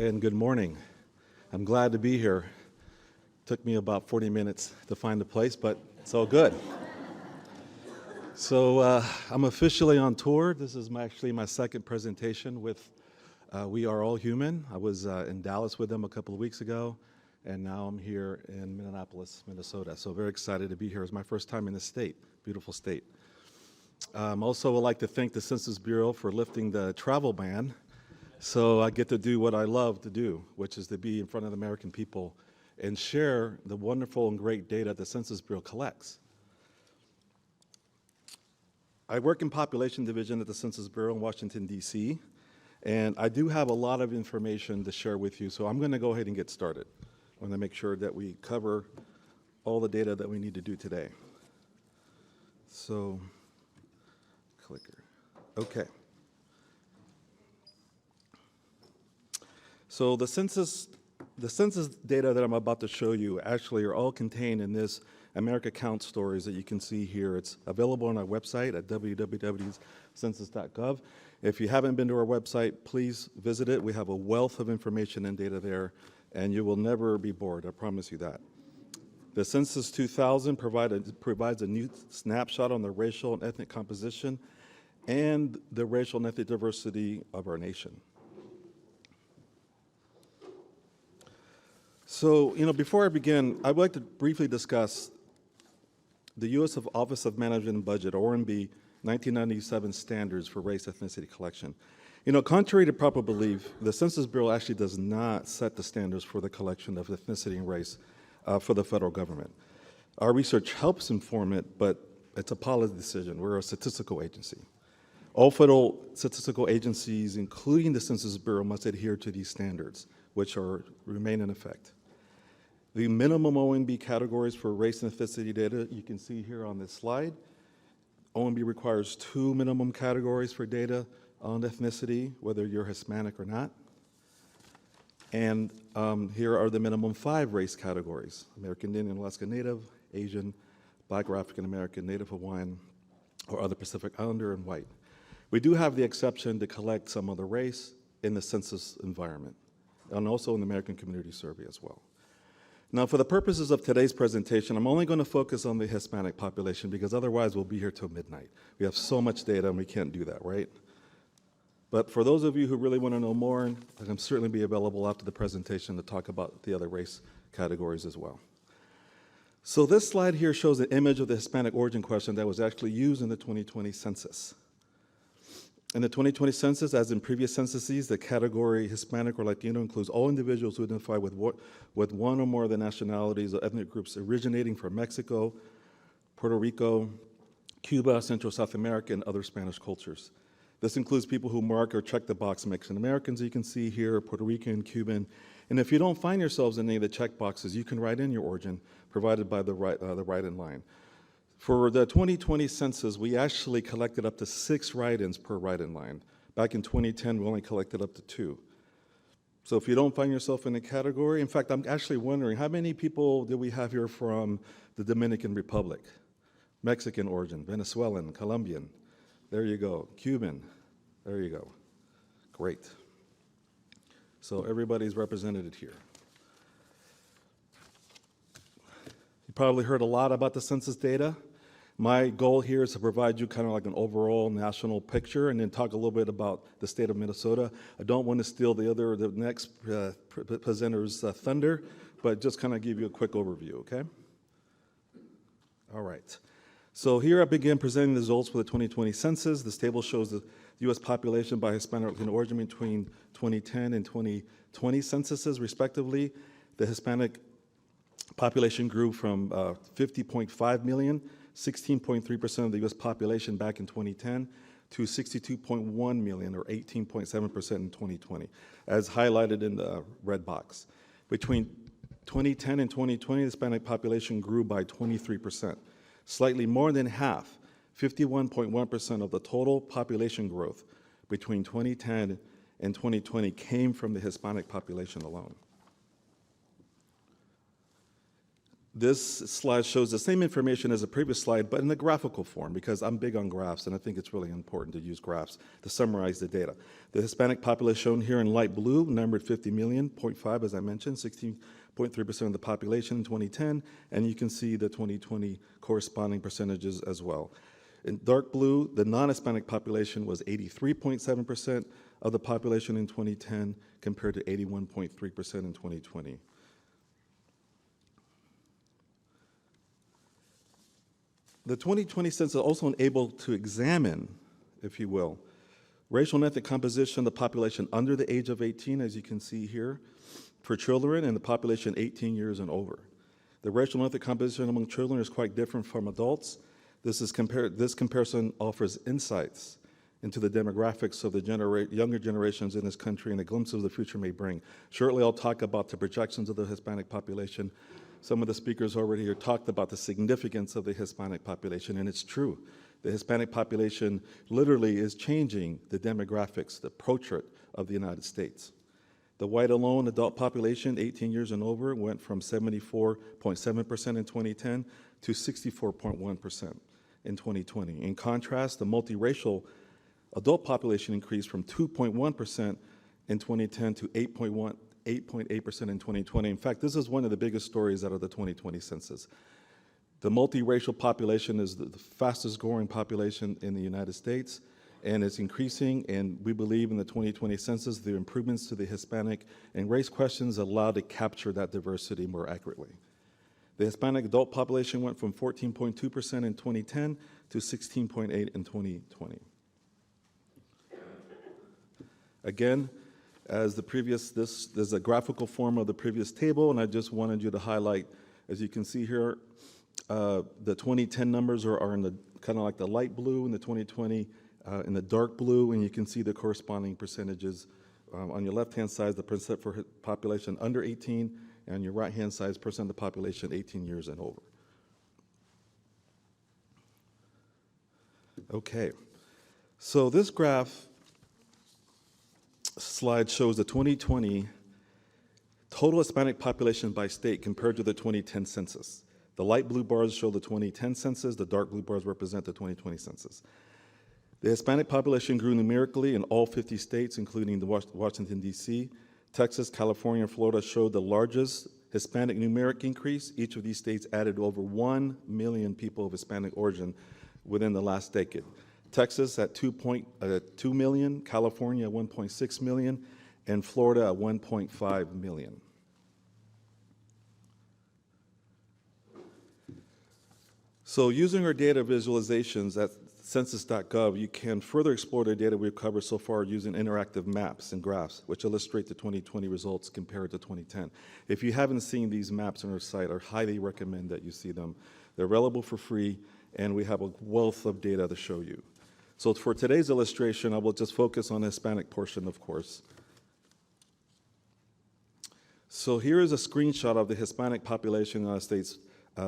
and good morning. I'm glad to be here. Took me about 40 minutes to find the place, but it's all good. So I'm officially on tour. This is actually my second presentation with We Are All Human. I was in Dallas with them a couple of weeks ago, and now I'm here in Minneapolis, Minnesota. So very excited to be here. It's my first time in this state, beautiful state. Also would like to thank the Census Bureau for lifting the travel ban. So I get to do what I love to do, which is to be in front of the American people and share the wonderful and great data the Census Bureau collects. I work in Population Division at the Census Bureau in Washington, D.C., and I do have a lot of information to share with you, so I'm going to go ahead and get started. I want to make sure that we cover all the data that we need to do today. So, clicker. Okay. So the census data that I'm about to show you actually are all contained in this America Count Stories that you can see here. It's available on our website at www.census.gov. If you haven't been to our website, please visit it. We have a wealth of information and data there, and you will never be bored, I promise you that. The Census 2000 provides a new snapshot on the racial and ethnic composition and the racial and ethnic diversity of our nation. So, before I begin, I'd like to briefly discuss the U.S. Office of Management and Budget, or OMB, 1997 standards for race ethnicity collection. Contrary to popular belief, the Census Bureau actually does not set the standards for the collection of ethnicity and race for the federal government. Our research helps inform it, but it's a policy decision. We're a statistical agency. All federal statistical agencies, including the Census Bureau, must adhere to these standards, which remain in effect. The minimum OMB categories for race and ethnicity data you can see here on this slide. OMB requires 2 minimum categories for data on ethnicity, whether you're Hispanic or not. And here are the minimum 5 race categories: American Indian, Alaska Native, Asian, Black or African American, Native Hawaiian, or other Pacific Islander, and white. We do have the exception to collect some other race in the census environment, and also in the American Community Survey as well. Now, for the purposes of today's presentation, I'm only going to focus on the Hispanic population because otherwise we'll be here till midnight. We have so much data and we can't do that, right? But for those of you who really want to know more, I can certainly be available after the presentation to talk about the other race categories as well. So this slide here shows an image of the Hispanic origin question that was actually used in the 2020 census. In the 2020 census, as in previous censuses, the category Hispanic or Latino includes all individuals who identify with one or more of the nationalities or ethnic groups originating from Mexico, Puerto Rico, Cuba, Central South America, and other Spanish cultures. This includes people who mark or check the box Mexican Americans, you can see here, Puerto Rican, Cuban. And if you don't find yourselves in any of the check boxes, you can write in your origin, provided by the write-in line. For the 2020 census, we actually collected up to 6 write-ins per write-in line. Back in 2010, we only collected up to 2. So if you don't find yourself in a category, in fact, I'm actually wondering, how many people do we have here from the Dominican Republic? Mexican origin, Venezuelan, Colombian, there you go, Cuban, there you go. Great. So everybody's represented here. You probably heard a lot about the census data. My goal here is to provide you kind of like an overall national picture and then talk a little bit about the state of Minnesota. I don't want to steal the next presenter's thunder, but just kind of give you a quick overview, okay? All right. So here I begin presenting the results for the 2020 census. This table shows the U.S. population by Hispanic Latino origin between 2010 and 2020 censuses, respectively. The Hispanic population grew from 50.5 million, 16.3% of the U.S. population back in 2010, to 62.1 million, or 18.7% in 2020, as highlighted in the red box. Between 2010 and 2020, the Hispanic population grew by 23%. Slightly more than half, 51.1% of the total population growth between 2010 and 2020 came from the Hispanic population alone. This slide shows the same information as the previous slide, but in a graphical form, because I'm big on graphs, and I think it's really important to use graphs to summarize the data. The Hispanic population shown here in light blue numbered 50 million, 0.5 as I mentioned, 16.3% of the population in 2010, and you can see the 2020 corresponding percentages as well. In dark blue, the non-Hispanic population was 83.7% of the population in 2010 compared to 81.3% in 2020. The 2020 census is also able to examine, if you will, racial and ethnic composition of the population under the age of 18, as you can see here, for children and the population 18 years and over. The racial and ethnic composition among children is quite different from adults. This comparison offers insights into the demographics of the younger generations in this country and a glimpse of the future may bring. Shortly, I'll talk about the projections of the Hispanic population. Some of the speakers already here talked about the significance of the Hispanic population, and it's true. The Hispanic population literally is changing the demographics, the portrait of the United States. The white alone adult population, 18 years and over, went from 74.7% in 2010 to 64.1% in 2020. In contrast, the multiracial adult population increased from 2.1% in 2010 to 8.8% in 2020. In fact, this is one of the biggest stories out of the 2020 census. The multiracial population is the fastest growing population in the United States, and it's increasing, and we believe in the 2020 census, the improvements to the Hispanic and race questions allow to capture that diversity more accurately. The Hispanic adult population went from 14.2% in 2010 to 16.8% in 2020. Again, as the previous, there's a graphical form of the previous table, and I just wanted you to highlight, as you can see here, the 2010 numbers are in the kind of like the light blue, and the 2020 in the dark blue, and you can see the corresponding percentages. On your left-hand side, the percent for population under 18, and on your right-hand side is percent of the population 18 years and over. Okay, so this graph slide shows the 2020 total Hispanic population by state compared to the 2010 census. The light blue bars show the 2010 census, the dark blue bars represent the 2020 census. The Hispanic population grew numerically in all 50 states, including the Washington, D.C. Texas, California, and Florida showed the largest Hispanic numeric increase. Each of these states added over 1 million people of Hispanic origin within the last decade. Texas at 2 million, California at 1.6 million, and Florida at 1.5 million. So using our data visualizations at census.gov, you can further explore the data we've covered so far using interactive maps and graphs, which illustrate the 2020 results compared to 2010. If you haven't seen these maps on our site, I highly recommend that you see them. They're available for free, and we have a wealth of data to show you. So for today's illustration, I will just focus on the Hispanic portion, of course. So here is a screenshot of the Hispanic population in the United States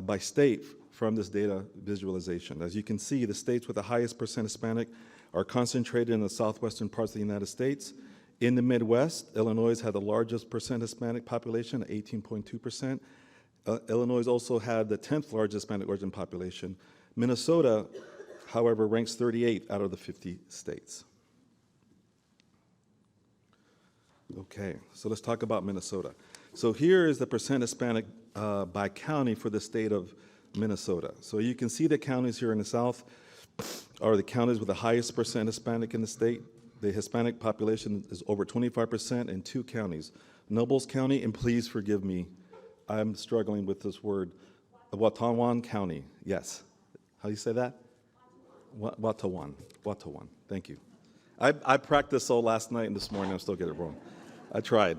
by state from this data visualization. As you can see, the states with the highest percent Hispanic are concentrated in the southwestern parts of the United States. In the Midwest, Illinois had the largest percent Hispanic population, 18.2%. Illinois also had the 10th largest Hispanic origin population. Minnesota, however, ranks 38 out of the 50 states. Okay, so let's talk about Minnesota. So here is the percent Hispanic by county for the state of Minnesota. So you can see the counties here in the south are the counties with the highest percent Hispanic in the state. The Hispanic population is over 25% in 2 counties. Nobles County, and please forgive me, I'm struggling with this word, Watawan County, yes. How do you say that? Watawan, thank you. I practiced all last night and this morning, I still get it wrong. I tried.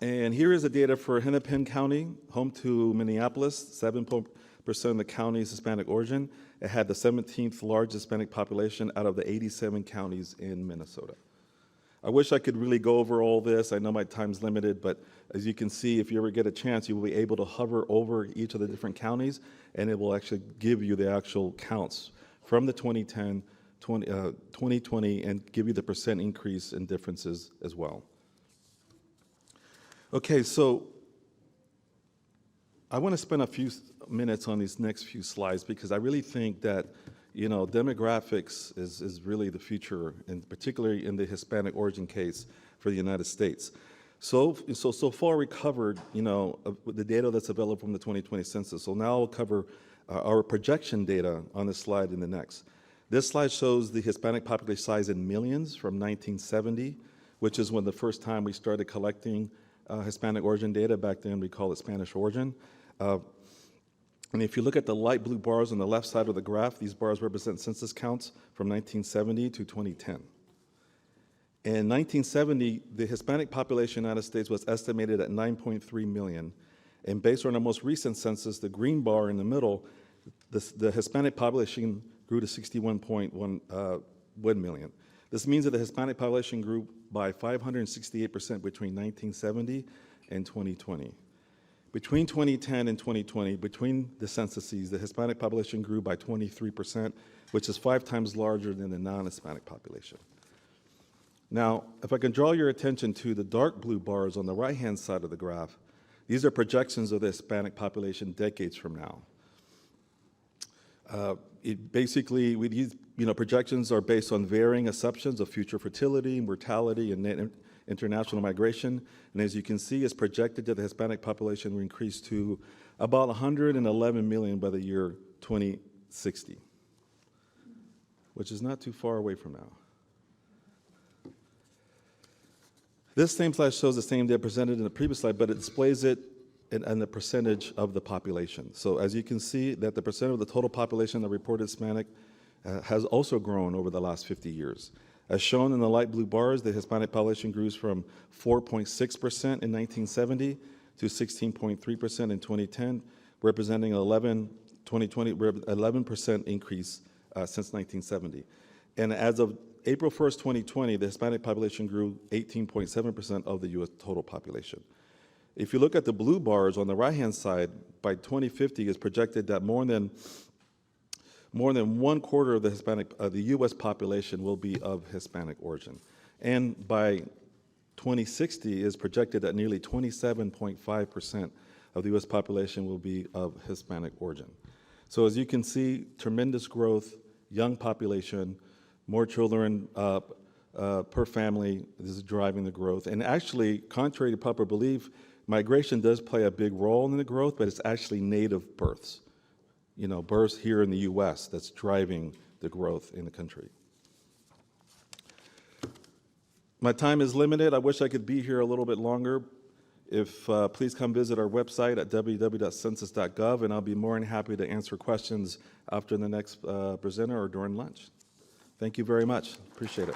And here is the data for Hennepin County, home to Minneapolis, 7% of the county's Hispanic origin. It had the 17th largest Hispanic population out of the 87 counties in Minnesota. I wish I could really go over all this. I know my time's limited, but as you can see, if you ever get a chance, you will be able to hover over each of the different counties, and it will actually give you the actual counts from the 2020 and give you the percent increase and differences as well. Okay, so I want to spend a few minutes on these next few slides because I really think that, demographics is really the future, and particularly in the Hispanic origin case for the United States. So far we covered, the data that's available from the 2020 census. So now I'll cover our projection data on this slide and the next. This slide shows the Hispanic population size in millions from 1970, which is when the first time we started collecting Hispanic origin data. Back then we called it Spanish origin. And if you look at the light blue bars on the left side of the graph, these bars represent census counts from 1970 to 2010. In 1970, the Hispanic population in the United States was estimated at 9.3 million. And based on our most recent census, the green bar in the middle, the Hispanic population grew to 61.1 million. This means that the Hispanic population grew by 568% between 1970 and 2020. Between 2010 and 2020, between the censuses, the Hispanic population grew by 23%, which is 5 times larger than the non-Hispanic population. Now, if I can draw your attention to the dark blue bars on the right-hand side of the graph, these are projections of the Hispanic population decades from now. These projections are based on varying assumptions of future fertility, mortality, and international migration. And as you can see, it's projected that the Hispanic population will increase to about 111 million by the year 2060, which is not too far away from now. This same slide shows the same data presented in the previous slide, but it displays it in the percentage of the population. So as you can see, that the percent of the total population that reported Hispanic has also grown over the last 50 years. As shown in the light blue bars, the Hispanic population grew from 4.6% in 1970 to 16.3% in 2010, representing 11% increase since 1970. And as of April 1st, 2020, the Hispanic population grew 18.7% of the U.S. total population. If you look at the blue bars on the right-hand side, by 2050, it's projected that more than 1/4 of the U.S. population will be of Hispanic origin. And by 2060, it's projected that nearly 27.5% of the U.S. population will be of Hispanic origin. So as you can see, tremendous growth, young population, more children per family. This is driving the growth. And actually, contrary to popular belief, migration does play a big role in the growth, but it's actually native births. Births here in the U.S. that's driving the growth in the country. My time is limited. I wish I could be here a little bit longer. Please come visit our website at www.census.gov, and I'll be more than happy to answer questions after the next presenter or during lunch. Thank you very much. Appreciate it.